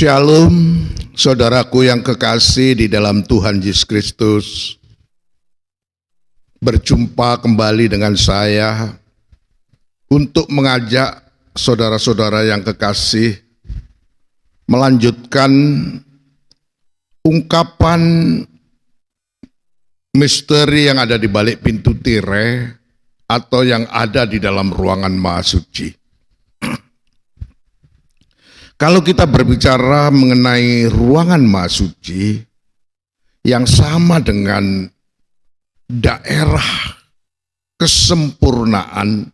Shalom, saudaraku yang kekasih di dalam Tuhan Yesus Kristus. Berjumpa kembali dengan saya untuk mengajak saudara-saudara yang kekasih melanjutkan ungkapan misteri yang ada di balik pintu tirai atau yang ada di dalam ruangan Maha Suci. Kalau kita berbicara mengenai ruangan Maha Suci yang sama dengan daerah kesempurnaan,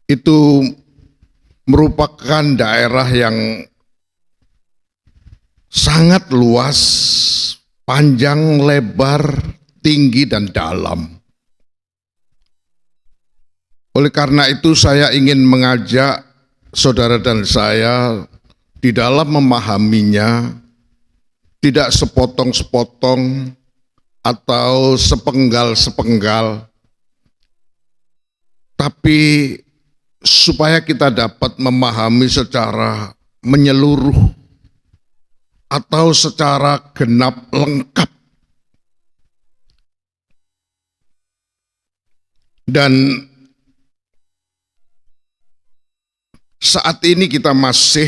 itu merupakan daerah yang sangat luas, panjang, lebar, tinggi, dan dalam. Oleh karena itu saya ingin mengajak saudara dan saya di dalam memahaminya, tidak sepotong-sepotong atau sepenggal-sepenggal, tapi supaya kita dapat memahami secara menyeluruh atau secara genap lengkap. Dan saat ini kita masih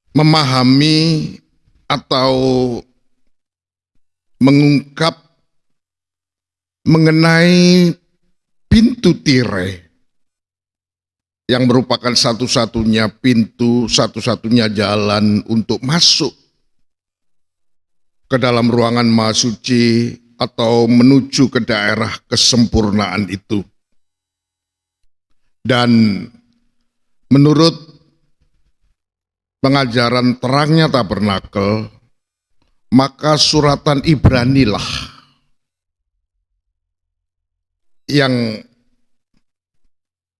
memahami atau mengungkap mengenai pintu tirai yang merupakan satu-satunya pintu, satu-satunya jalan untuk masuk ke dalam ruangan Maha Suci atau menuju ke daerah kesempurnaan itu. Dan menurut pengajaran terangnya tabernakel, maka suratan Ibranilah yang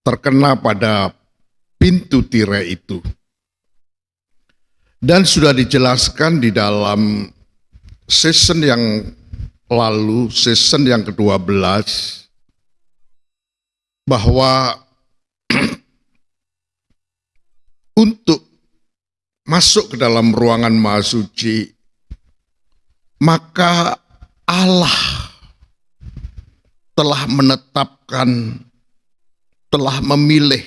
terkena pada pintu tirai itu. Dan sudah dijelaskan di dalam season yang lalu, season yang ke-12, bahwa untuk masuk ke dalam ruangan Maha Suci, maka Allah telah menetapkan, telah memilih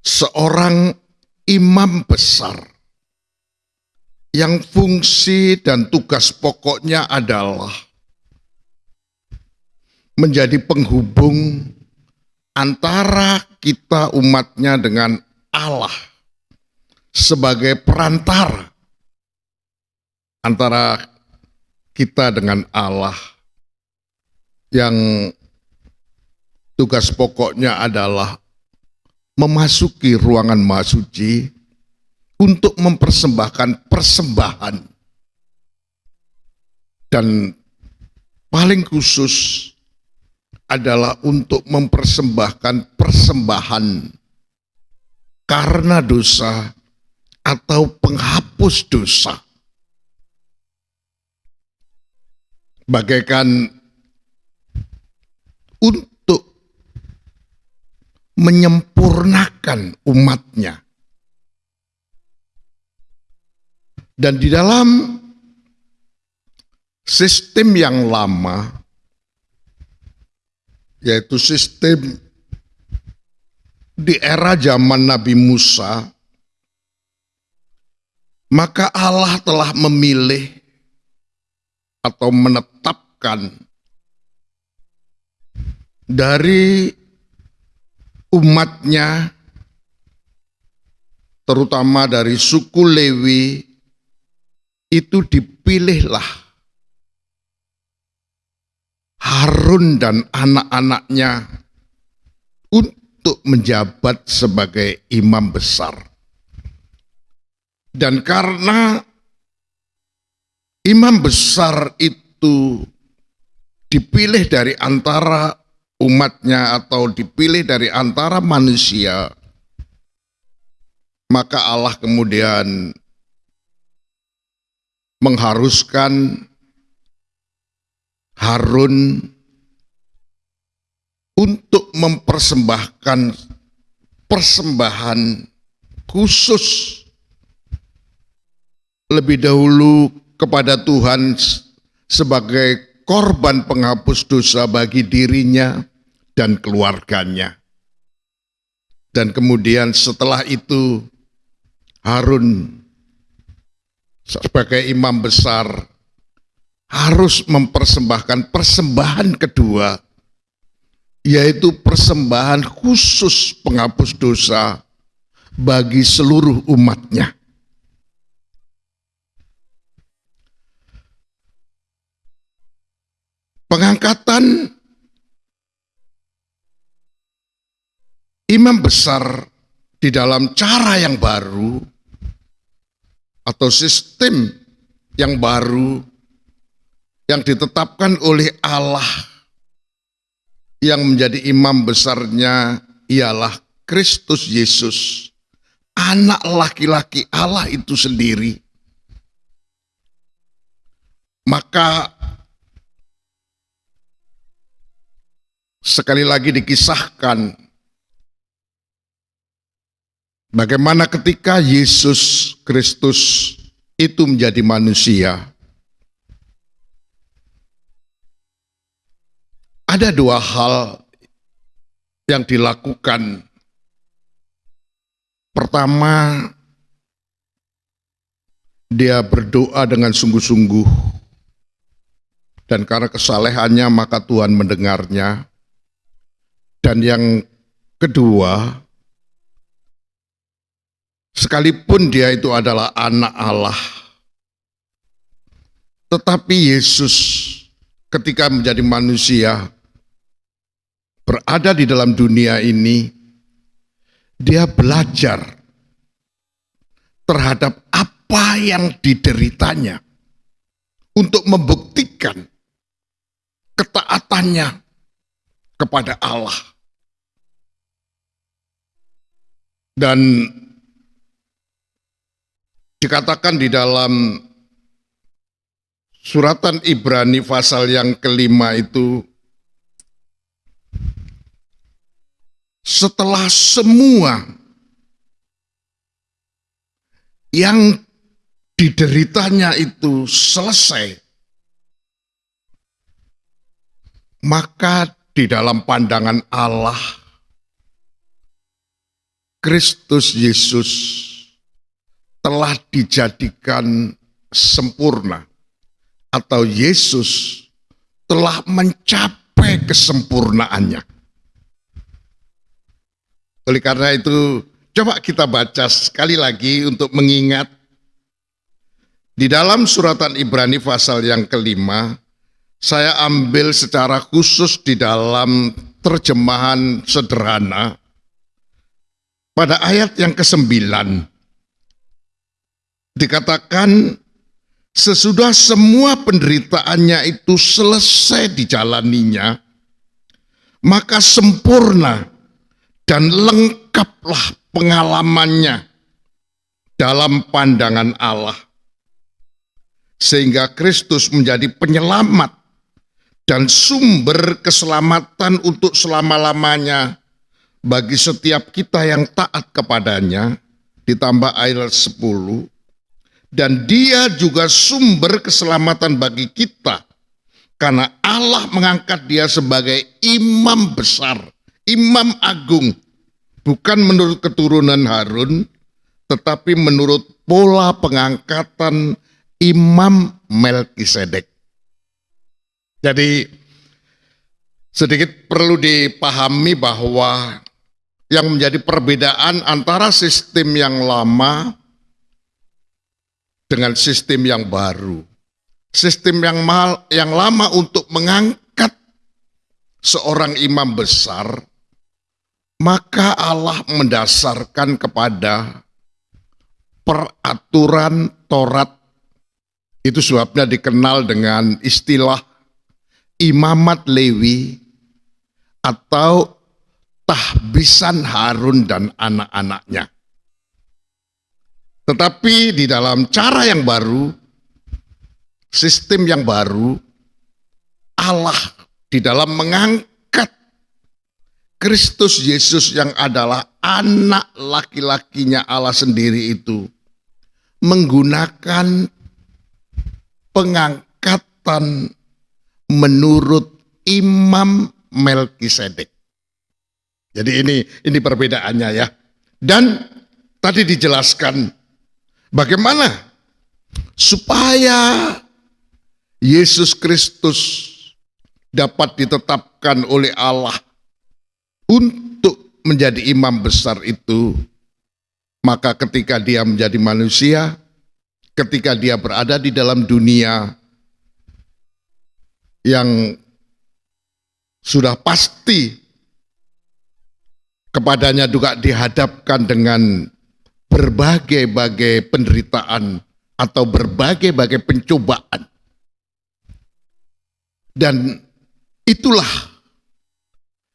seorang imam besar yang fungsi dan tugas pokoknya adalah menjadi penghubung antara kita umatnya dengan Allah, sebagai perantara antara kita dengan Allah, yang tugas pokoknya adalah memasuki ruangan Maha Suci untuk mempersembahkan persembahan, dan paling khusus adalah untuk mempersembahkan persembahan karena dosa atau penghapus dosa. Bagaikan untuk menyempurnakan umatnya. Dan di dalam sistem yang lama, yaitu sistem di era zaman Nabi Musa, maka Allah telah memilih atau menetapkan dari umatnya, terutama dari suku Lewi, itu dipilihlah Harun dan anak-anaknya untuk menjabat sebagai imam besar. Dan karena imam besar itu dipilih dari antara umatnya atau dipilih dari antara manusia, maka Allah kemudian mengharuskan Harun untuk mempersembahkan persembahan khusus lebih dahulu kepada Tuhan sebagai korban penghapus dosa bagi dirinya dan keluarganya. Dan kemudian setelah itu Harun sebagai imam besar harus mempersembahkan persembahan kedua, yaitu persembahan khusus penghapus dosa bagi seluruh umatnya. Pengangkatan imam besar di dalam cara yang baru atau sistem yang baru yang ditetapkan oleh Allah, yang menjadi imam besarnya ialah Kristus Yesus, anak laki-laki Allah itu sendiri. Maka sekali lagi dikisahkan bagaimana ketika Yesus Kristus itu menjadi manusia, ada dua hal yang dilakukan. Pertama, dia berdoa dengan sungguh-sungguh, dan karena kesalehannya maka Tuhan mendengarnya. Dan yang kedua, sekalipun dia itu adalah anak Allah, tetapi Yesus ketika menjadi manusia, berada di dalam dunia ini, dia belajar terhadap apa yang dideritanya untuk membuktikan ketaatannya kepada Allah. Dan dikatakan di dalam suratan Ibrani pasal yang kelima itu, setelah semua yang dideritanya itu selesai, maka di dalam pandangan Allah, Kristus Yesus telah dijadikan sempurna, atau Yesus telah mencapai kesempurnaannya. Oleh karena itu, coba kita baca sekali lagi untuk mengingat. Di dalam suratan Ibrani pasal yang kelima, saya ambil secara khusus di dalam terjemahan sederhana. Pada ayat yang ke-9, dikatakan, sesudah semua penderitaannya itu selesai dijalaninya, maka sempurna dan lengkaplah pengalamannya dalam pandangan Allah. Sehingga Kristus menjadi penyelamat dan sumber keselamatan untuk selama-lamanya bagi setiap kita yang taat kepadanya, ditambah ayat 10, dan dia juga sumber keselamatan bagi kita, karena Allah mengangkat dia sebagai imam besar, imam agung, bukan menurut keturunan Harun, tetapi menurut pola pengangkatan Imam Melkisedek. Jadi sedikit perlu dipahami bahwa yang menjadi perbedaan antara sistem yang lama dengan sistem yang baru. Sistem yang lama untuk mengangkat seorang imam besar, maka Allah mendasarkan kepada peraturan Taurat. Itu sebabnya dikenal dengan istilah imamat Lewi atau tahbisan Harun dan anak-anaknya. Tetapi di dalam cara yang baru, sistem yang baru, Allah di dalam mengangkat Kristus Yesus yang adalah anak laki-lakinya Allah sendiri itu, menggunakan pengangkatan menurut Imam Melkisedek. Jadi ini perbedaannya ya. Dan tadi dijelaskan bagaimana supaya Yesus Kristus dapat ditetapkan oleh Allah untuk menjadi imam besar itu, maka ketika dia menjadi manusia, ketika dia berada di dalam dunia yang sudah pasti kepadanya juga dihadapkan dengan berbagai-bagai penderitaan atau berbagai-bagai pencobaan. Dan itulah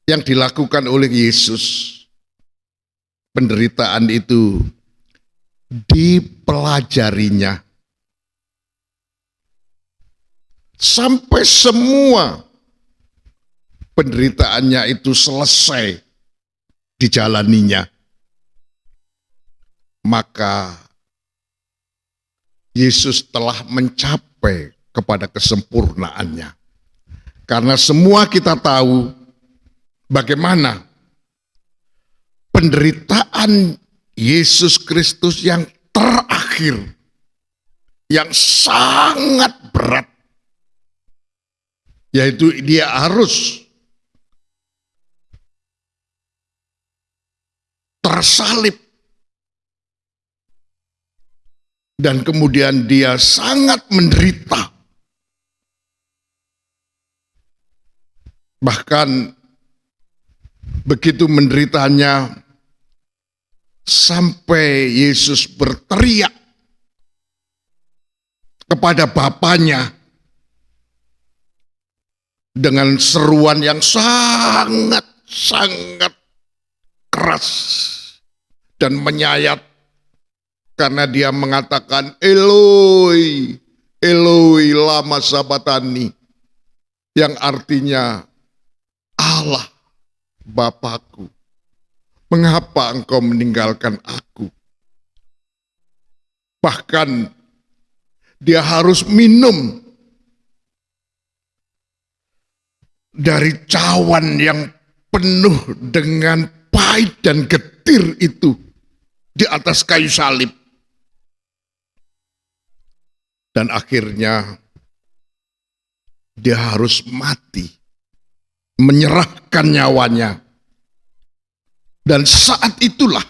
yang dilakukan oleh Yesus. Penderitaan itu dipelajarinya sampai semua penderitaannya itu selesai dijalaninya. Maka Yesus telah mencapai kepada kesempurnaannya. Karena semua kita tahu bagaimana penderitaan Yesus Kristus yang terakhir, yang sangat berat, yaitu dia harus tersalib dan kemudian dia sangat menderita. Bahkan begitu menderitanya sampai Yesus berteriak kepada Bapanya dengan seruan yang sangat keras dan menyayat, karena dia mengatakan Eloi, Eloi lama sabatani, yang artinya Allah Bapakku, mengapa engkau meninggalkan aku? Bahkan dia harus minum dari cawan yang penuh dengan pahit dan getir itu di atas kayu salib. Dan akhirnya dia harus mati, menyerahkan nyawanya. Dan saat itulah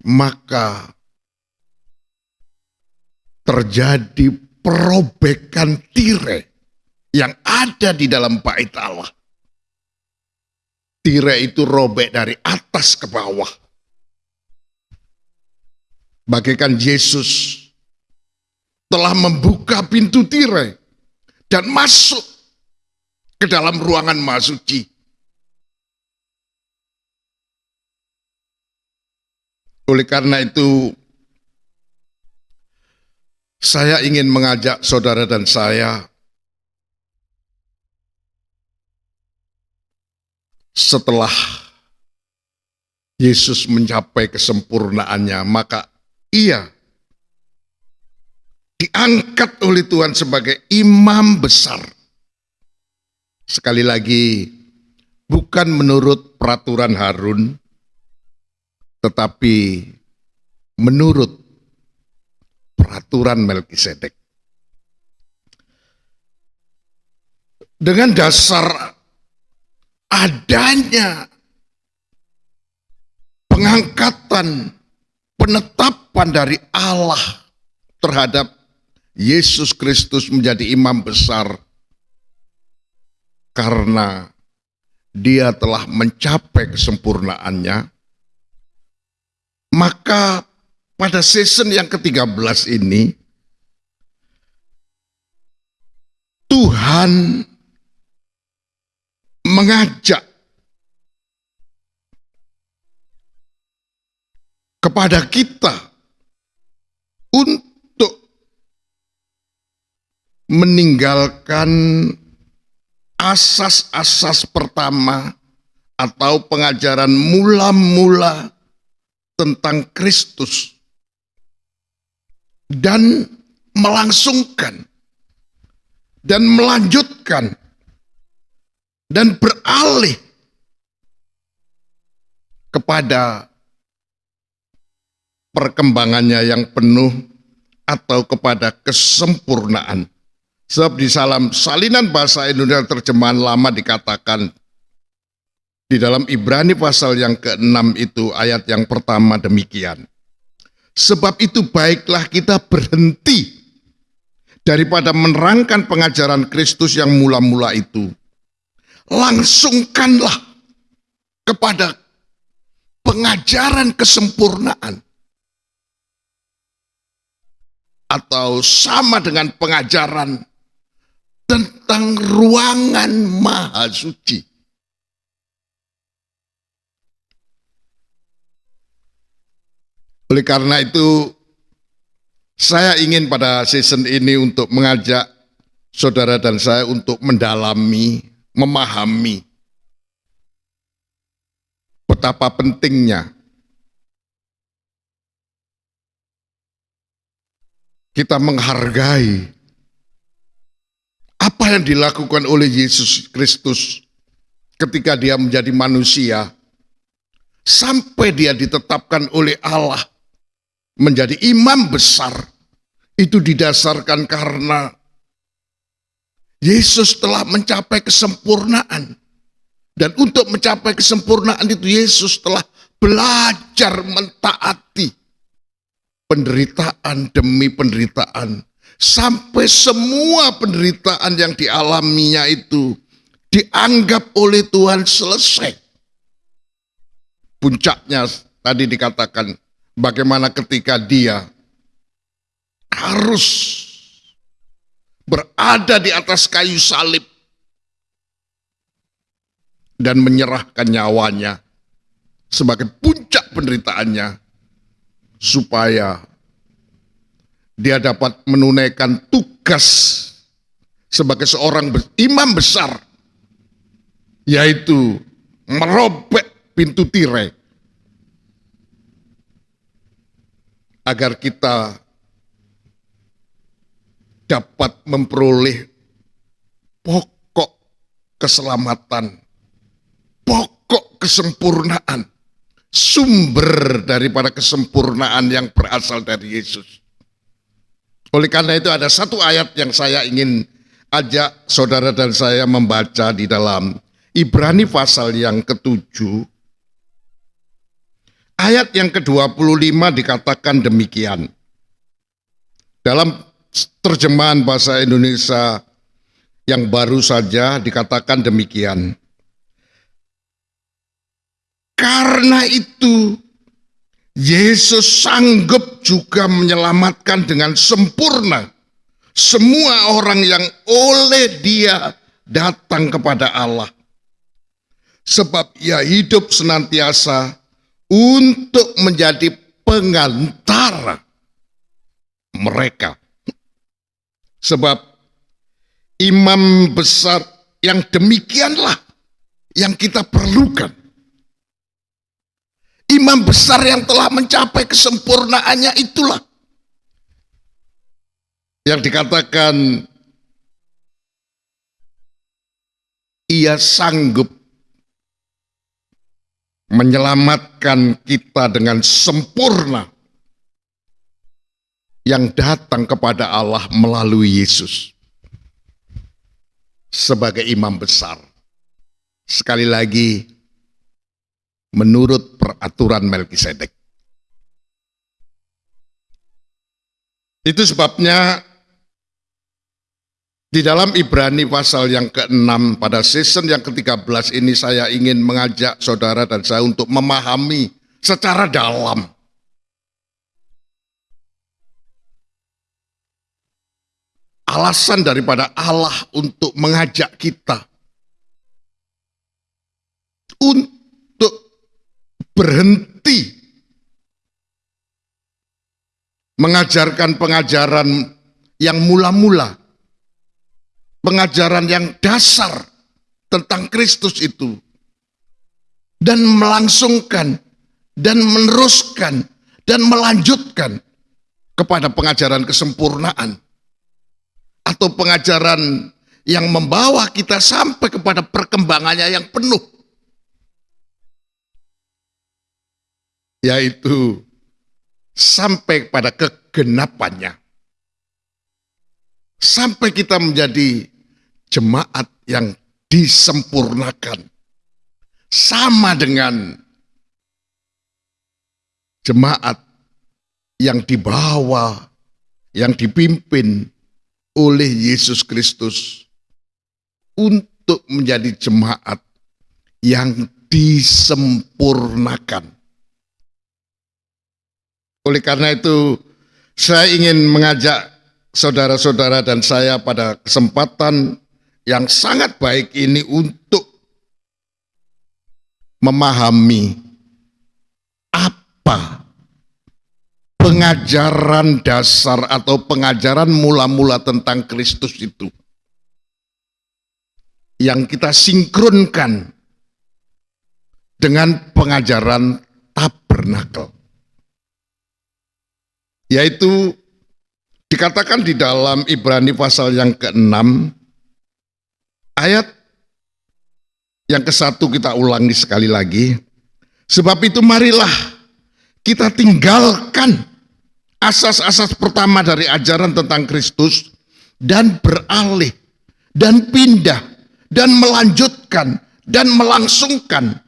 maka terjadi perobekan tirai yang ada di dalam bait Allah. Tirai itu robek dari atas ke bawah. Bagaikan Yesus telah membuka pintu tirai dan masuk ke dalam ruangan Maha Suci. Oleh karena itu, saya ingin mengajak saudara dan saya setelah Yesus mencapai kesempurnaannya, maka ia diangkat oleh Tuhan sebagai imam besar. Sekali lagi, bukan menurut peraturan Harun, tetapi menurut peraturan Melkisedek. Dengan dasar adanya pengangkatan, penetapan dari Allah terhadap Yesus Kristus menjadi imam besar, karena dia telah mencapai kesempurnaannya, maka pada season yang ke-13 ini Tuhan mengajak kepada kita untuk meninggalkan asas-asas pertama atau pengajaran mula-mula tentang Kristus dan melangsungkan dan melanjutkan dan beralih kepada perkembangannya yang penuh atau kepada kesempurnaan. Sebab di dalam salinan bahasa Indonesia terjemahan lama dikatakan di dalam Ibrani pasal yang ke-6 itu ayat yang pertama demikian. Sebab itu baiklah kita berhenti daripada menerangkan pengajaran Kristus yang mula-mula itu. Langsungkanlah kepada pengajaran kesempurnaan. Atau sama dengan pengajaran tentang ruangan maha suci. Oleh karena itu, saya ingin pada season ini untuk mengajak saudara dan saya untuk mendalami, memahami betapa pentingnya kita menghargai apa yang dilakukan oleh Yesus Kristus ketika dia menjadi manusia sampai dia ditetapkan oleh Allah menjadi imam besar. Itu didasarkan karena Yesus telah mencapai kesempurnaan. Dan untuk mencapai kesempurnaan itu Yesus telah belajar mentaati penderitaan demi penderitaan. Sampai semua penderitaan yang dialaminya itu dianggap oleh Tuhan selesai. Puncaknya tadi dikatakan bagaimana ketika dia harus berada di atas kayu salib dan menyerahkan nyawanya sebagai puncak penderitaannya supaya dia dapat menunaikan tugas sebagai seorang imam besar, yaitu merobek pintu tirai agar kita dapat memperoleh pokok keselamatan, pokok kesempurnaan, sumber daripada kesempurnaan yang berasal dari Yesus. Oleh karena itu ada satu ayat yang saya ingin ajak saudara dan saya membaca di dalam Ibrani pasal yang ke-7. Ayat yang ke-25 dikatakan demikian. Dalam terjemahan bahasa Indonesia yang baru saja dikatakan demikian. Karena itu Yesus sanggup juga menyelamatkan dengan sempurna semua orang yang oleh Dia datang kepada Allah. Sebab Ia hidup senantiasa untuk menjadi pengantara mereka. Sebab imam besar yang demikianlah yang kita perlukan. Imam besar yang telah mencapai kesempurnaannya itulah yang dikatakan ia sanggup menyelamatkan kita dengan sempurna yang datang kepada Allah melalui Yesus sebagai imam besar. Sekali lagi, menurut peraturan Melkisedek. Itu sebabnya di dalam Ibrani pasal yang ke-6 pada season yang ke-13 ini saya ingin mengajak saudara dan saya untuk memahami secara dalam alasan daripada Allah untuk mengajak kita untuk berhenti mengajarkan pengajaran yang mula-mula, pengajaran yang dasar tentang Kristus itu, dan melangsungkan dan meneruskan dan melanjutkan kepada pengajaran kesempurnaan atau pengajaran yang membawa kita sampai kepada perkembangannya yang penuh, yaitu sampai pada kegenapannya, sampai kita menjadi jemaat yang disempurnakan, sama dengan jemaat yang dibawa, yang dipimpin oleh Yesus Kristus untuk menjadi jemaat yang disempurnakan. Oleh karena itu, saya ingin mengajak saudara-saudara dan saya pada kesempatan yang sangat baik ini untuk memahami apa pengajaran dasar atau pengajaran mula-mula tentang Kristus itu, yang kita sinkronkan dengan pengajaran tabernakel, yaitu dikatakan di dalam Ibrani pasal yang ke-6 ayat yang ke-1, kita ulangi sekali lagi. Sebab itu marilah kita tinggalkan asas-asas pertama dari ajaran tentang Kristus dan beralih dan pindah dan melanjutkan dan melangsungkan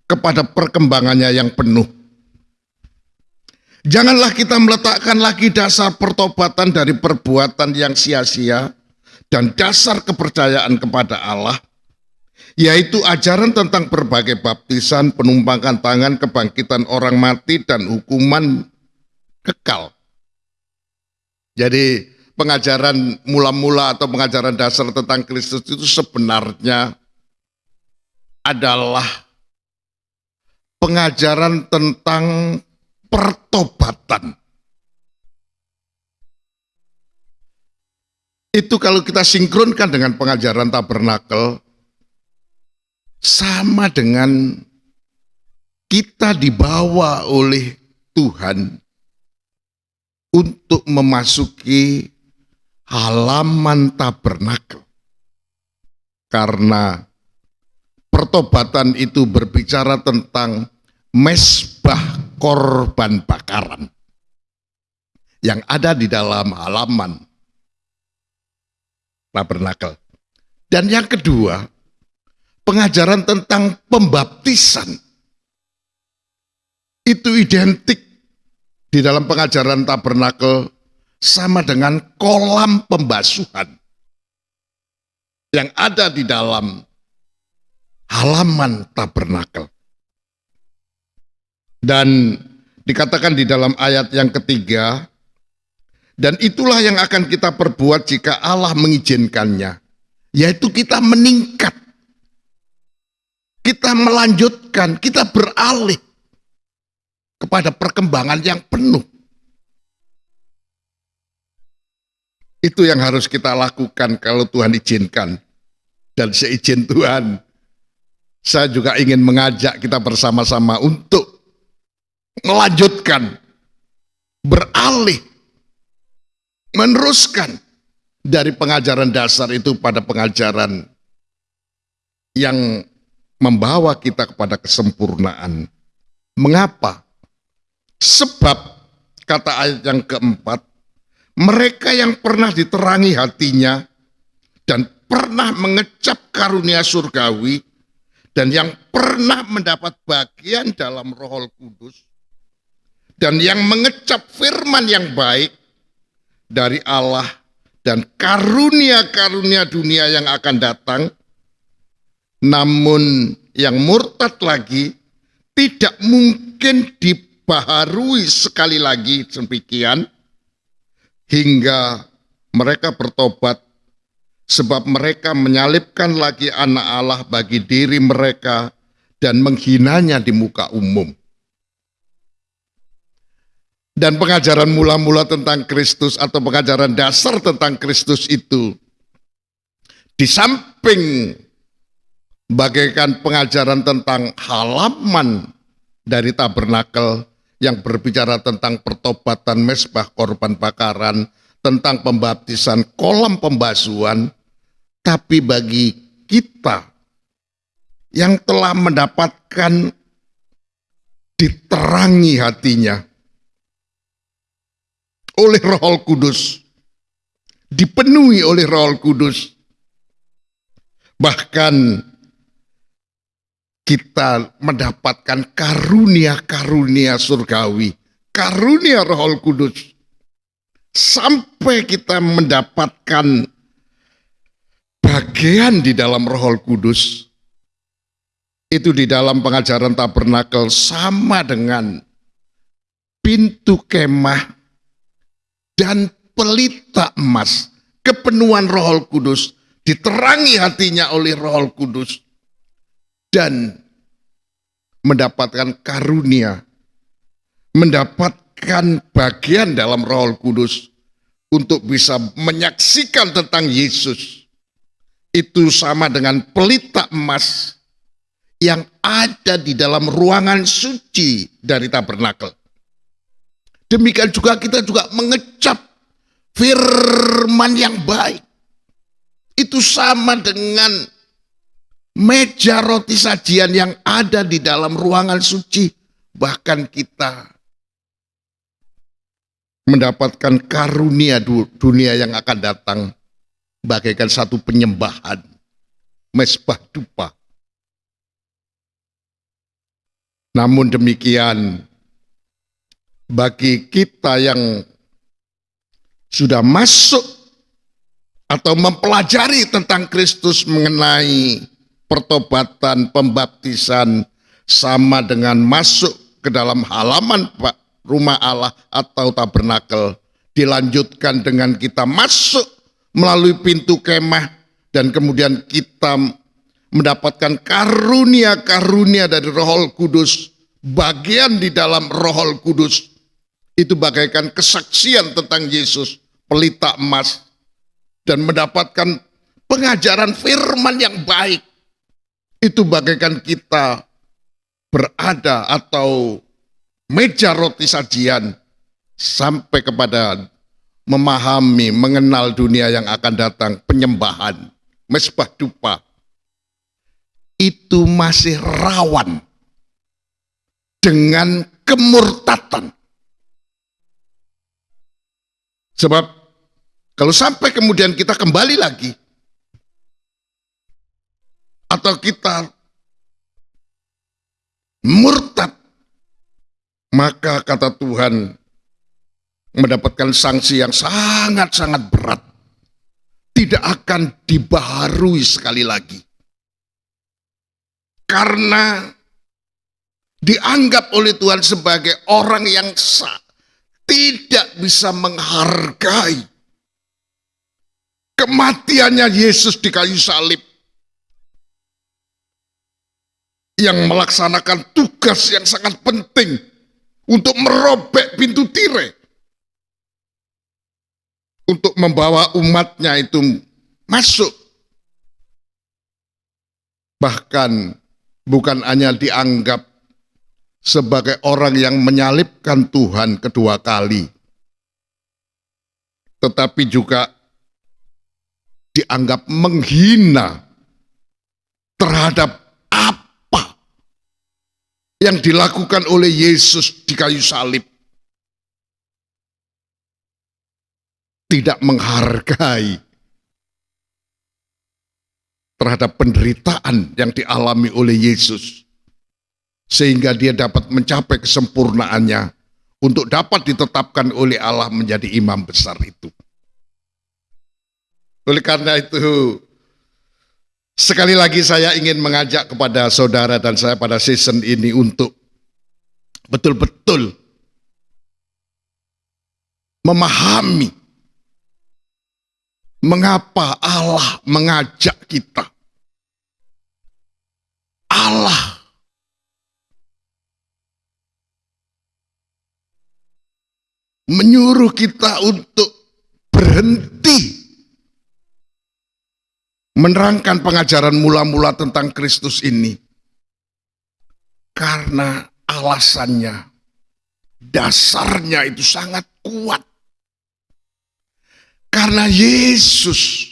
kepada perkembangannya yang penuh. Janganlah kita meletakkan lagi dasar pertobatan dari perbuatan yang sia-sia dan dasar kepercayaan kepada Allah, yaitu ajaran tentang berbagai baptisan, penumpangan tangan, kebangkitan orang mati, dan hukuman kekal. Jadi pengajaran mula-mula atau pengajaran dasar tentang Kristus itu sebenarnya adalah pengajaran tentang pertobatan. Itu kalau kita sinkronkan dengan pengajaran tabernakel, sama dengan kita dibawa oleh Tuhan untuk memasuki halaman tabernakel. Karena pertobatan itu berbicara tentang mezbah korban bakaran yang ada di dalam halaman tabernakel. Dan yang kedua, pengajaran tentang pembaptisan itu identik di dalam pengajaran tabernakel sama dengan kolam pembasuhan yang ada di dalam halaman tabernakel. Dan dikatakan di dalam ayat yang ketiga, dan itulah yang akan kita perbuat jika Allah mengizinkannya, yaitu kita meningkat, kita melanjutkan, kita beralih kepada perkembangan yang penuh. Itu yang harus kita lakukan kalau Tuhan izinkan. Dan seizin Tuhan, saya juga ingin mengajak kita bersama-sama untuk melanjutkan, beralih, meneruskan dari pengajaran dasar itu pada pengajaran yang membawa kita kepada kesempurnaan. Mengapa? Sebab, kata ayat yang keempat, mereka yang pernah diterangi hatinya dan pernah mengecap karunia surgawi dan yang pernah mendapat bagian dalam Roh Kudus dan yang mengecap firman yang baik dari Allah dan karunia-karunia dunia yang akan datang, namun yang murtad lagi tidak mungkin dibaharui sekali lagi demikian hingga mereka bertobat, sebab mereka menyalibkan lagi anak Allah bagi diri mereka dan menghinanya di muka umum. Dan pengajaran mula-mula tentang Kristus atau pengajaran dasar tentang Kristus itu, di samping bagaikan pengajaran tentang halaman dari tabernakel, yang berbicara tentang pertobatan, mezbah, korban bakaran, tentang pembaptisan, kolam pembasuhan. Tapi bagi kita yang telah mendapatkan diterangi hatinya oleh Roh Kudus, dipenuhi oleh Roh Kudus, bahkan kita mendapatkan karunia-karunia surgawi, karunia Roh Kudus, sampai kita mendapatkan bagian di dalam Roh Kudus. Itu di dalam pengajaran tabernakel sama dengan pintu kemah dan pelita emas. Kepenuhan Roh Kudus, diterangi hatinya oleh Roh Kudus, dan mendapatkan karunia, mendapatkan bagian dalam Roh Kudus untuk bisa menyaksikan tentang Yesus. Itu sama dengan pelita emas yang ada di dalam ruangan suci dari tabernakel. Demikian juga kita juga mengecap firman yang baik. Itu sama dengan meja roti sajian yang ada di dalam ruangan suci. Bahkan kita mendapatkan karunia dunia yang akan datang bagaikan satu penyembahan, mezbah dupa. Namun demikian, bagi kita yang sudah masuk atau mempelajari tentang Kristus mengenai pertobatan, pembaptisan, sama dengan masuk ke dalam halaman rumah Allah atau tabernakel, dilanjutkan dengan kita masuk melalui pintu kemah, dan kemudian kita mendapatkan karunia-karunia dari Roh Kudus, bagian di dalam Roh Kudus. Itu bagaikan kesaksian tentang Yesus, pelita emas, dan mendapatkan pengajaran firman yang baik. Itu bagaikan kita berada atau meja roti sajian sampai kepada memahami, mengenal dunia yang akan datang, penyembahan, mezbah dupa. Itu masih rawan dengan kemurtatan. Sebab kalau sampai kemudian kita kembali lagi, atau kita murtad, maka kata Tuhan mendapatkan sanksi yang sangat-sangat berat. Tidak akan dibaharui sekali lagi. Karena dianggap oleh Tuhan sebagai orang yang tidak bisa menghargai kematiannya Yesus di kayu salib, yang melaksanakan tugas yang sangat penting untuk merobek pintu tirai, untuk membawa umatnya itu masuk. Bahkan bukan hanya dianggap sebagai orang yang menyalibkan Tuhan kedua kali, tetapi juga dianggap menghina terhadap apa yang dilakukan oleh Yesus di kayu salib. Tidak menghargai terhadap penderitaan yang dialami oleh Yesus, sehingga dia dapat mencapai kesempurnaannya untuk dapat ditetapkan oleh Allah menjadi imam besar itu. Oleh karena itu, sekali lagi saya ingin mengajak kepada saudara dan saya pada season ini untuk betul-betul memahami mengapa Allah mengajak kita. Allah menyuruh kita untuk berhenti menerangkan pengajaran mula-mula tentang Kristus ini. Karena alasannya dasarnya itu sangat kuat. Karena Yesus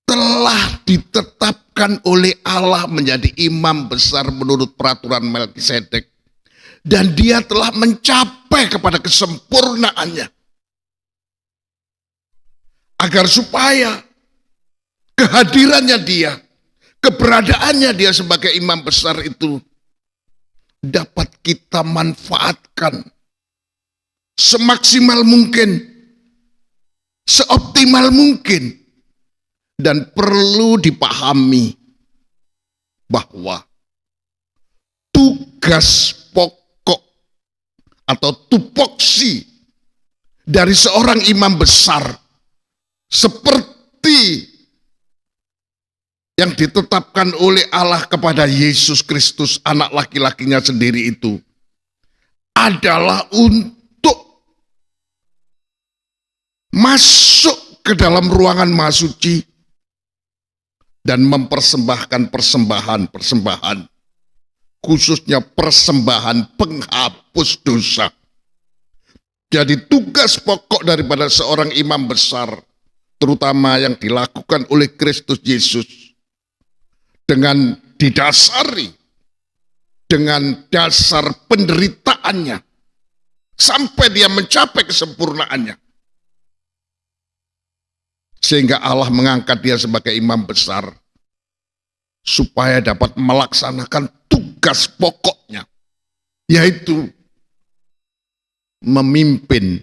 telah ditetapkan oleh Allah menjadi imam besar menurut peraturan Melkisedek. Dan dia telah mencapai kepada kesempurnaannya. Agar supaya kehadirannya dia, keberadaannya dia sebagai imam besar itu dapat kita manfaatkan semaksimal mungkin, seoptimal mungkin. Dan perlu dipahami bahwa tugas pokok atau tupoksi dari seorang imam besar seperti yang ditetapkan oleh Allah kepada Yesus Kristus, anak laki-lakinya sendiri itu, adalah untuk masuk ke dalam ruangan Maha Suci dan mempersembahkan persembahan-persembahan, khususnya persembahan penghapus dosa. Jadi tugas pokok daripada seorang imam besar, terutama yang dilakukan oleh Kristus Yesus, dengan didasari dengan dasar penderitaannya, sampai dia mencapai kesempurnaannya. Sehingga Allah mengangkat dia sebagai imam besar, supaya dapat melaksanakan tugas pokoknya, yaitu memimpin,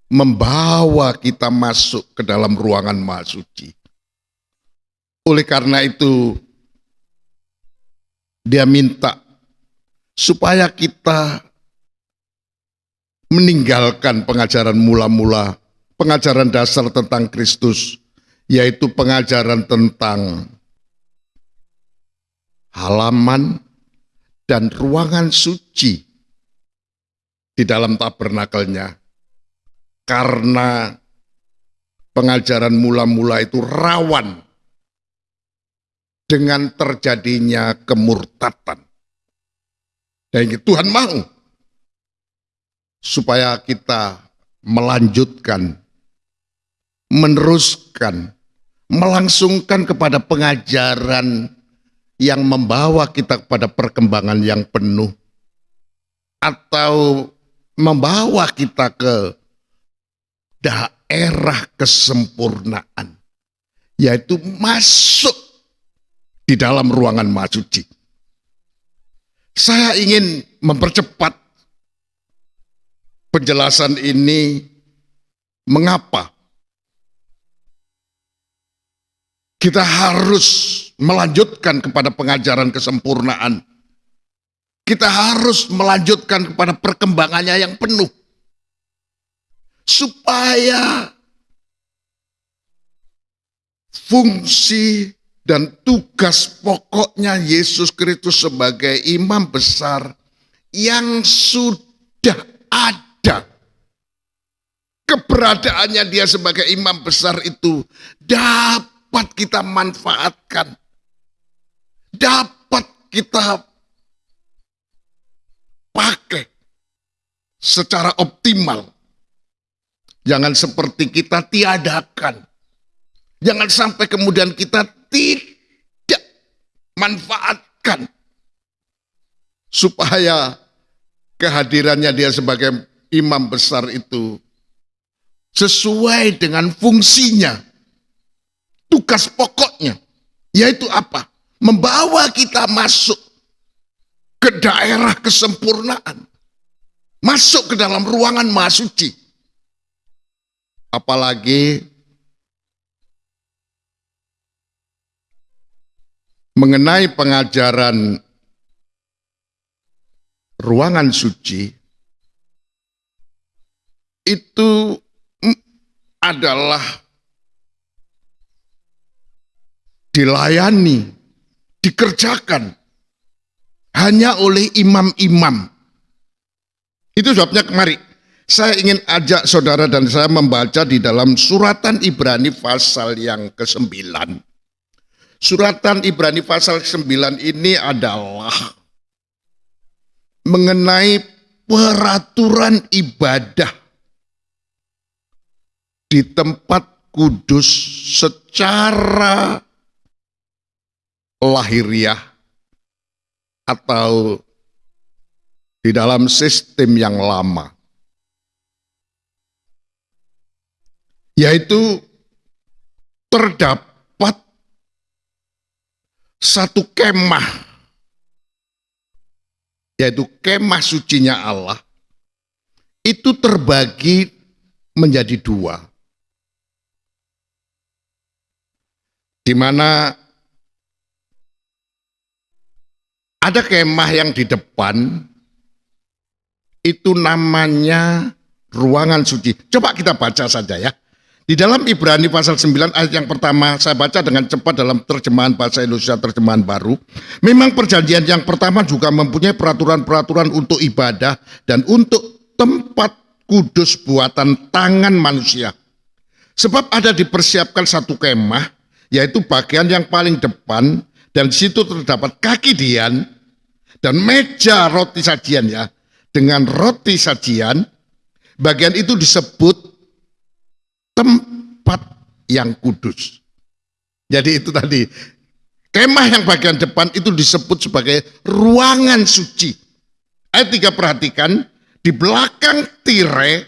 membawa kita masuk ke dalam ruangan Maha Suci. Oleh karena itu, dia minta supaya kita meninggalkan pengajaran mula-mula, pengajaran dasar tentang Kristus, yaitu pengajaran tentang halaman dan ruangan suci di dalam tabernakelnya. Karena pengajaran mula-mula itu rawan dengan terjadinya kemurtatan. Dan Tuhan mau supaya kita melanjutkan, meneruskan, melangsungkan kepada pengajaran yang membawa kita kepada perkembangan yang penuh, atau membawa kita ke daerah kesempurnaan, yaitu masuk di dalam ruangan Maha Suci. Saya ingin mempercepat penjelasan ini. Mengapa kita harus melanjutkan kepada pengajaran kesempurnaan? Kita harus melanjutkan kepada perkembangannya yang penuh, supaya fungsi dan tugas pokoknya Yesus Kristus sebagai imam besar yang sudah ada, keberadaannya dia sebagai imam besar itu dapat kita manfaatkan, dapat kita pakai secara optimal. Jangan seperti kita tiadakan. Jangan sampai kemudian kita tidak manfaatkan, supaya kehadirannya dia sebagai imam besar itu sesuai dengan fungsinya, tugas pokoknya, yaitu apa? Membawa kita masuk ke daerah kesempurnaan, masuk ke dalam ruangan Maha Suci. Apalagi mengenai pengajaran ruangan suci, itu adalah dilayani, dikerjakan hanya oleh imam-imam. Itu sebabnya kemarin saya ingin ajak saudara dan saya membaca di dalam suratan Ibrani pasal yang ke-9. Suratan Ibrani pasal 9 ini adalah mengenai peraturan ibadah di tempat kudus secara lahiriah atau di dalam sistem yang lama, yaitu terdapat satu kemah, yaitu kemah sucinya Allah, itu terbagi menjadi dua, di mana ada kemah yang di depan, itu namanya ruangan suci. Coba kita baca saja ya. Di dalam Ibrani pasal 9 ayat yang pertama, saya baca dengan cepat dalam terjemahan bahasa Indonesia terjemahan baru. Memang perjanjian yang pertama juga mempunyai peraturan-peraturan untuk ibadah dan untuk tempat kudus buatan tangan manusia. Sebab ada dipersiapkan satu kemah, yaitu bagian yang paling depan, dan di situ terdapat kaki dian dan meja roti sajian ya. Dengan roti sajian, bagian itu disebut tempat yang kudus. Jadi itu tadi, kemah yang bagian depan itu disebut sebagai ruangan suci. Ayat 3 perhatikan, di belakang tirai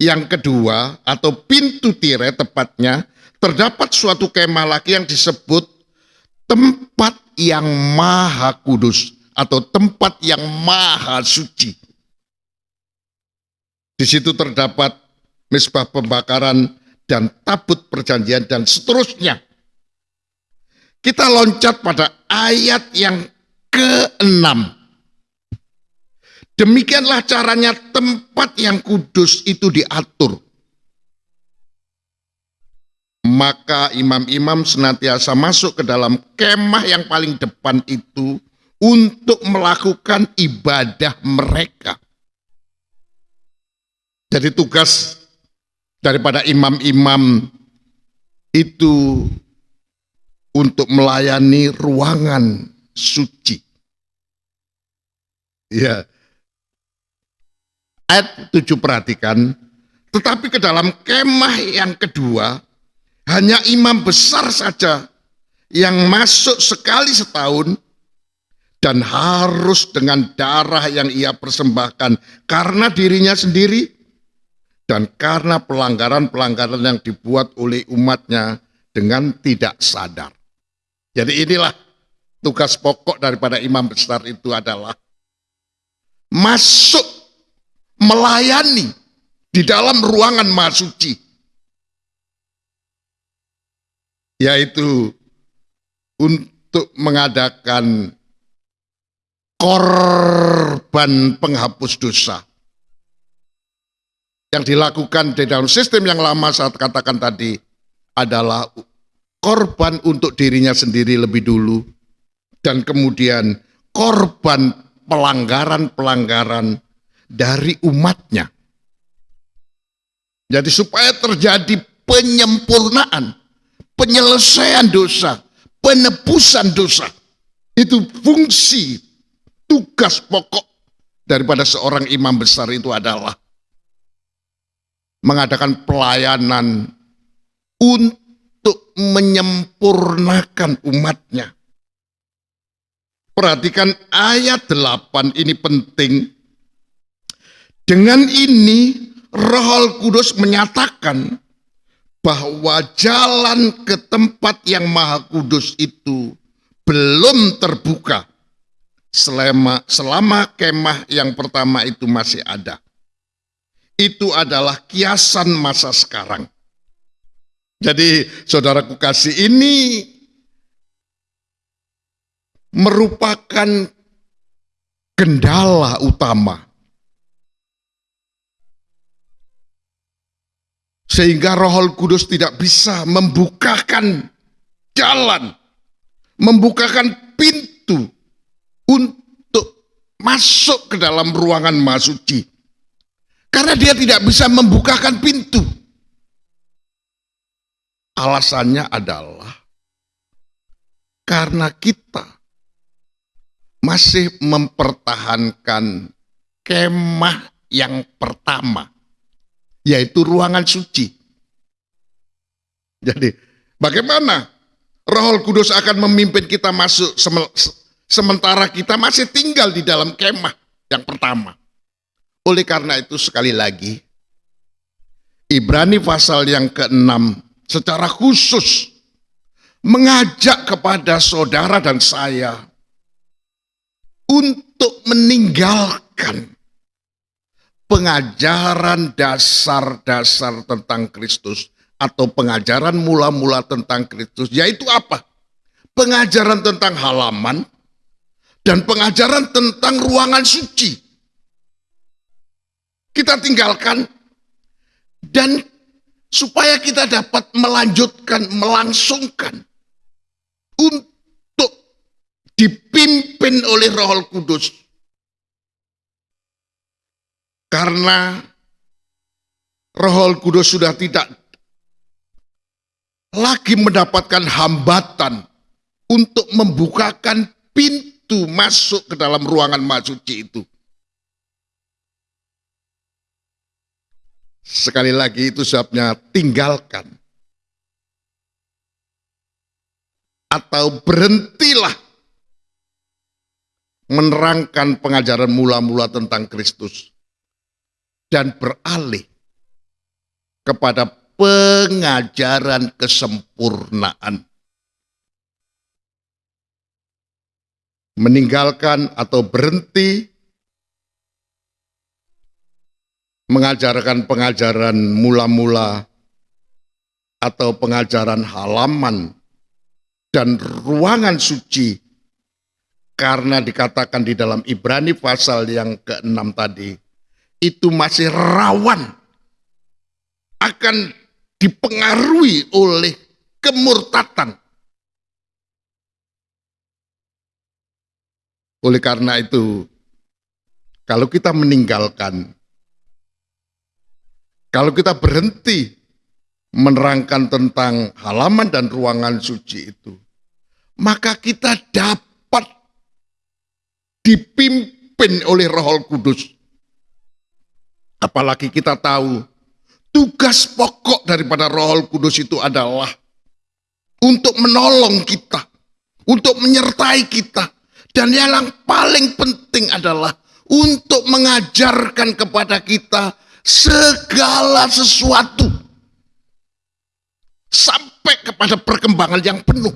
yang kedua atau pintu tirai tepatnya, terdapat suatu kemah lagi yang disebut tempat yang maha kudus atau tempat yang maha suci. Di situ terdapat mezbah pembakaran dan tabut perjanjian dan seterusnya. Kita loncat pada ayat yang ke-6. Demikianlah caranya tempat yang kudus itu diatur. Maka imam-imam senantiasa masuk ke dalam kemah yang paling depan itu untuk melakukan ibadah mereka. Jadi tugas daripada imam-imam itu untuk melayani ruangan suci. Ya. Ayat 7 perhatikan, tetapi ke dalam kemah yang kedua, hanya imam besar saja yang masuk sekali setahun, dan harus dengan darah yang ia persembahkan karena dirinya sendiri dan karena pelanggaran-pelanggaran yang dibuat oleh umatnya dengan tidak sadar. Jadi inilah tugas pokok daripada imam besar itu adalah masuk melayani di dalam ruangan maha suci, yaitu untuk mengadakan korban penghapus dosa yang dilakukan di dalam sistem yang lama. Saat katakan tadi adalah korban untuk dirinya sendiri lebih dulu, dan kemudian korban pelanggaran-pelanggaran dari umatnya. Jadi supaya terjadi penyempurnaan, penyelesaian dosa, penebusan dosa, itu fungsi tugas pokok daripada seorang imam besar itu adalah mengadakan pelayanan untuk menyempurnakan umatnya. Perhatikan ayat 8, ini penting. Dengan ini Roh Kudus menyatakan bahwa jalan ke tempat yang maha kudus itu belum terbuka selama kemah yang pertama itu masih ada. Itu adalah kiasan masa sekarang. Jadi saudaraku kasih, ini merupakan kendala utama. Sehingga Roh Kudus tidak bisa membukakan jalan, membukakan pintu untuk masuk ke dalam ruangan maha suci. Karena dia tidak bisa membukakan pintu. Alasannya adalah karena kita masih mempertahankan kemah yang pertama, yaitu ruangan suci. Jadi, bagaimana Roh Kudus akan memimpin kita masuk sementara kita masih tinggal di dalam kemah yang pertama? Oleh karena itu, sekali lagi, Ibrani pasal yang ke-6 secara khusus mengajak kepada saudara dan saya untuk meninggalkan pengajaran dasar-dasar tentang Kristus atau pengajaran mula-mula tentang Kristus, yaitu apa? Pengajaran tentang halaman dan pengajaran tentang ruangan suci. Kita tinggalkan, dan supaya kita dapat melanjutkan, melangsungkan untuk dipimpin oleh Roh Kudus. Karena Roh Kudus sudah tidak lagi mendapatkan hambatan untuk membukakan pintu masuk ke dalam ruangan maha suci itu. Sekali lagi, itu sebabnya tinggalkan atau berhentilah menerangkan pengajaran mula-mula tentang Kristus dan beralih kepada pengajaran kesempurnaan. Meninggalkan atau berhenti mengajarkan pengajaran mula-mula atau pengajaran halaman dan ruangan suci, karena dikatakan di dalam Ibrani pasal yang ke-6 tadi, itu masih rawan akan dipengaruhi oleh kemurtatan. Oleh karena itu, kalau kita meninggalkan, kalau kita berhenti menerangkan tentang halaman dan ruangan suci itu, maka kita dapat dipimpin oleh Roh Kudus. Apalagi kita tahu tugas pokok daripada Roh Kudus itu adalah untuk menolong kita, untuk menyertai kita, dan yang paling penting adalah untuk mengajarkan kepada kita segala sesuatu sampai kepada perkembangan yang penuh.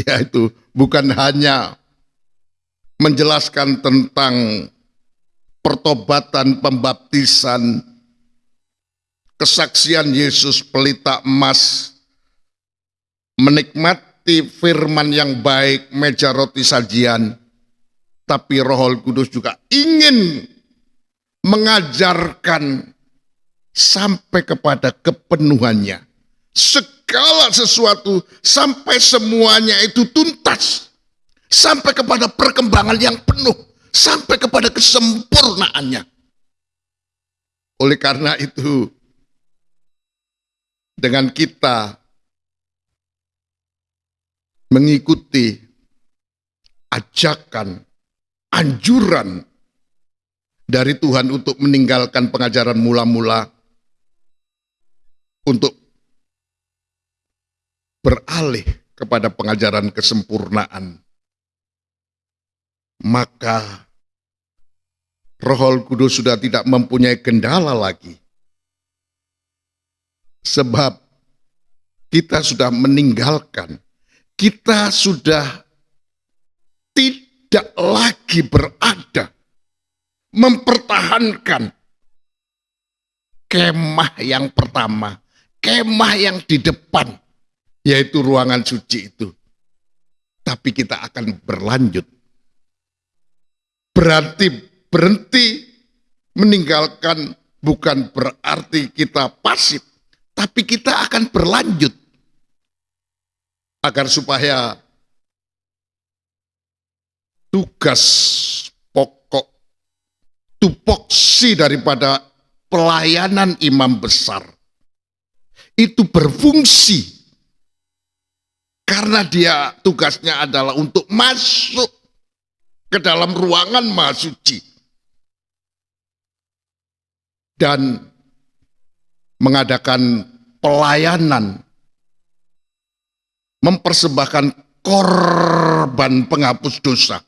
Yaitu bukan hanya menjelaskan tentang pertobatan, pembaptisan, kesaksian Yesus pelita emas, menikmati firman yang baik, meja roti sajian, tapi Roh Kudus juga ingin mengajarkan sampai kepada kepenuhannya. Segala sesuatu sampai semuanya itu tuntas. Sampai kepada perkembangan yang penuh. Sampai kepada kesempurnaannya. Oleh karena itu, dengan kita mengikuti ajakan, anjuran dari Tuhan untuk meninggalkan pengajaran mula-mula, untuk beralih kepada pengajaran kesempurnaan, maka Roh Kudus sudah tidak mempunyai kendala lagi. Sebab kita sudah meninggalkan, kita sudah tidak lagi berada mempertahankan kemah yang pertama, kemah yang di depan, yaitu ruangan suci itu. Tapi kita akan berlanjut. Berhenti meninggalkan bukan berarti kita pasif, tapi kita akan berlanjut. Agar supaya tugas pokok, tupoksi daripada pelayanan imam besar itu berfungsi, karena dia tugasnya adalah untuk masuk ke dalam ruangan Maha Suci dan mengadakan pelayanan, mempersembahkan korban penghapus dosa,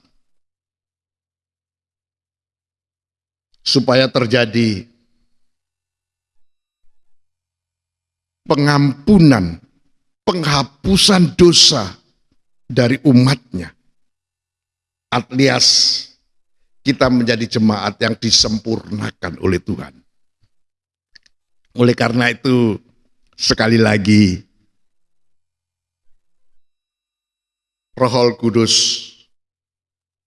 supaya terjadi pengampunan, penghapusan dosa dari umatnya. Alias kita menjadi jemaat yang disempurnakan oleh Tuhan. Oleh karena itu, sekali lagi, Roh Kudus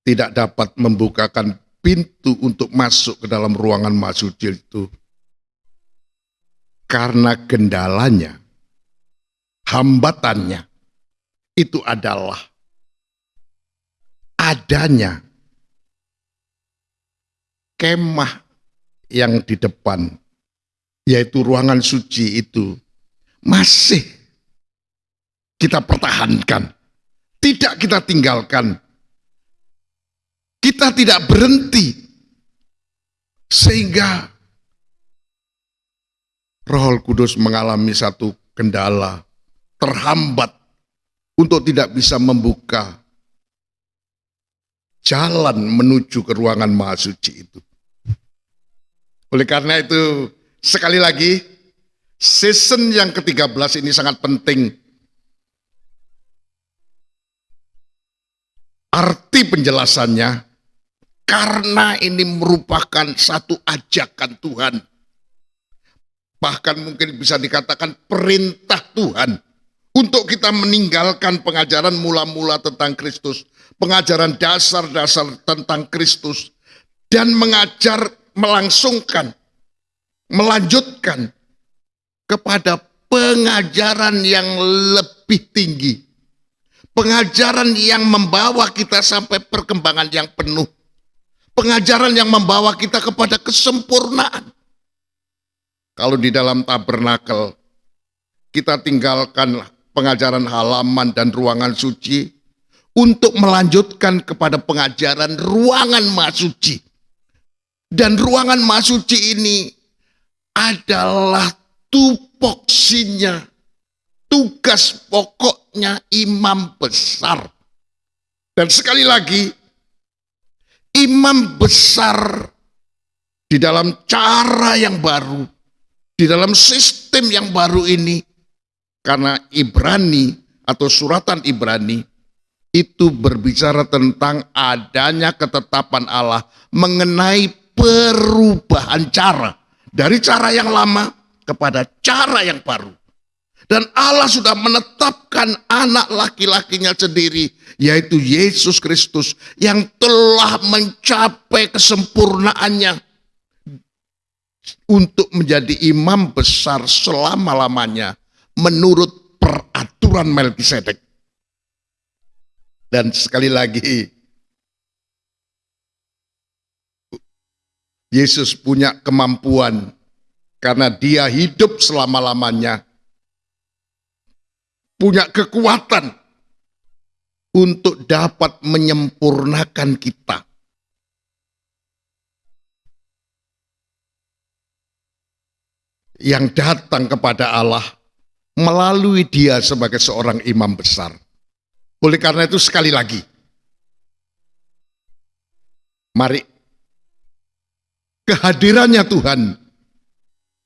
tidak dapat membukakan pintu untuk masuk ke dalam ruangan Maha Suci itu karena kendalanya, hambatannya, itu adalah adanya kemah yang di depan, yaitu ruangan suci itu, masih kita pertahankan, tidak kita tinggalkan, kita tidak berhenti, sehingga Roh Kudus mengalami satu kendala, terhambat untuk tidak bisa membuka jalan menuju ke ruangan Maha Suci itu. Oleh karena itu, sekali lagi, season yang ke-13 ini sangat penting. Arti penjelasannya, karena ini merupakan satu ajakan Tuhan. Bahkan mungkin bisa dikatakan perintah Tuhan untuk kita meninggalkan pengajaran mula-mula tentang Kristus, pengajaran dasar-dasar tentang Kristus, dan mengajar, melangsungkan, melanjutkan kepada pengajaran yang lebih tinggi, pengajaran yang membawa kita sampai perkembangan yang penuh, pengajaran yang membawa kita kepada kesempurnaan. Kalau di dalam tabernakel kita tinggalkan pengajaran halaman dan ruangan suci untuk melanjutkan kepada pengajaran ruangan Maha Suci. Dan ruangan Maha Suci ini adalah tupoksinya, tugas pokoknya imam besar. Dan sekali lagi, imam besar di dalam cara yang baru, di dalam sistem yang baru ini, karena Ibrani atau suratan Ibrani itu berbicara tentang adanya ketetapan Allah mengenai perubahan cara dari cara yang lama kepada cara yang baru. Dan Allah sudah menetapkan anak laki-lakinya sendiri, yaitu Yesus Kristus, yang telah mencapai kesempurnaannya untuk menjadi imam besar selama-lamanya menurut peraturan Melkisedek. Dan sekali lagi, Yesus punya kemampuan karena dia hidup selama-lamanya, punya kekuatan untuk dapat menyempurnakan kita. Yang datang kepada Allah melalui dia sebagai seorang imam besar. Oleh karena itu sekali lagi, mari kehadirannya Tuhan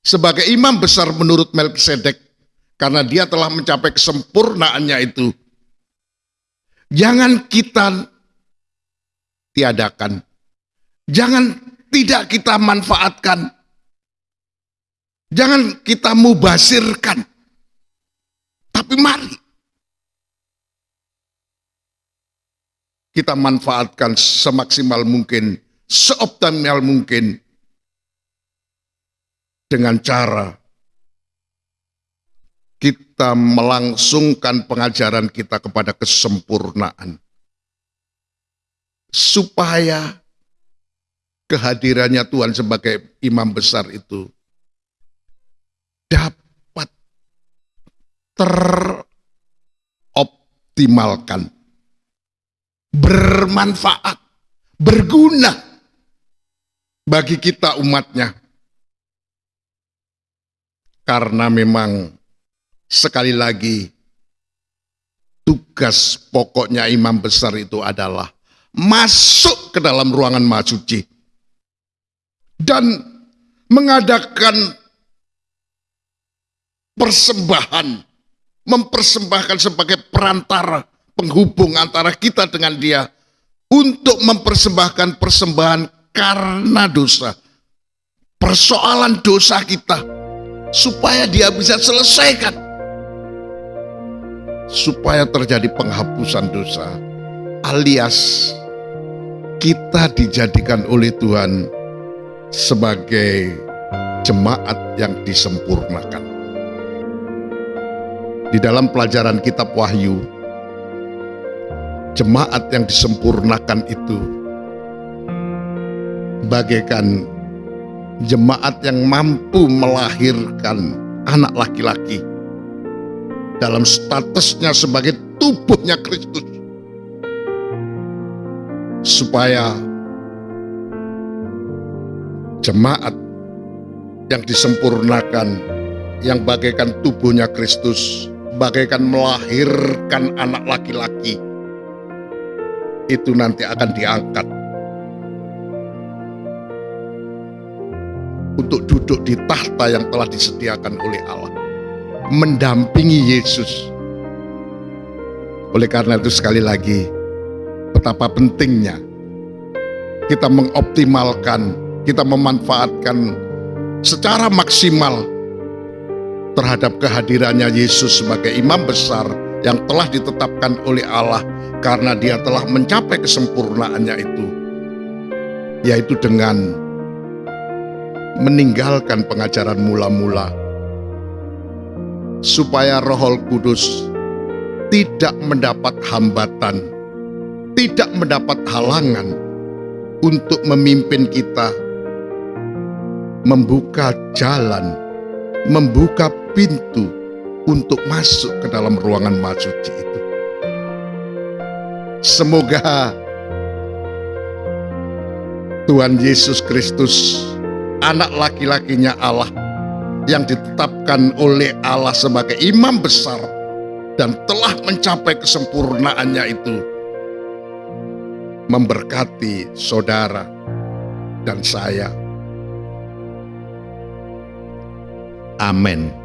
sebagai imam besar menurut Melkisedek, karena dia telah mencapai kesempurnaannya itu, jangan kita tiadakan, jangan tidak kita manfaatkan, jangan kita mubasirkan, tapi mari kita manfaatkan semaksimal mungkin, seoptimal mungkin, dengan cara kita melangsungkan pengajaran kita kepada kesempurnaan, supaya kehadirannya Tuhan sebagai imam besar itu dapat teroptimalkan, bermanfaat, berguna bagi kita umatnya. Karena memang sekali lagi tugas pokoknya imam besar itu adalah masuk ke dalam ruangan maha suci dan mengadakan persembahan, mempersembahkan sebagai perantara penghubung antara kita dengan dia untuk mempersembahkan persembahan karena dosa, persoalan dosa kita, supaya dia bisa selesaikan, supaya terjadi penghapusan dosa, alias kita dijadikan oleh Tuhan sebagai jemaat yang disempurnakan. Di dalam pelajaran kitab Wahyu, jemaat yang disempurnakan itu bagaikan jemaat yang mampu melahirkan anak laki-laki dalam statusnya sebagai tubuhnya Kristus, supaya jemaat yang disempurnakan, yang bagaikan tubuhnya Kristus, bagaikan melahirkan anak laki-laki, itu nanti akan diangkat untuk duduk di tahta yang telah disediakan oleh Allah, mendampingi Yesus. Oleh karena itu sekali lagi, betapa pentingnya kita mengoptimalkan, kita memanfaatkan secara maksimal terhadap kehadirannya Yesus sebagai imam besar yang telah ditetapkan oleh Allah, karena dia telah mencapai kesempurnaannya itu, yaitu dengan meninggalkan pengajaran mula-mula, supaya Roh Kudus tidak mendapat hambatan, tidak mendapat halangan untuk memimpin kita, membuka jalan, membuka pintu untuk masuk ke dalam ruangan maha suci itu. Semoga Tuhan Yesus Kristus, anak laki-lakinya Allah, yang ditetapkan oleh Allah sebagai imam besar dan telah mencapai kesempurnaannya itu, memberkati saudara dan saya. Amin.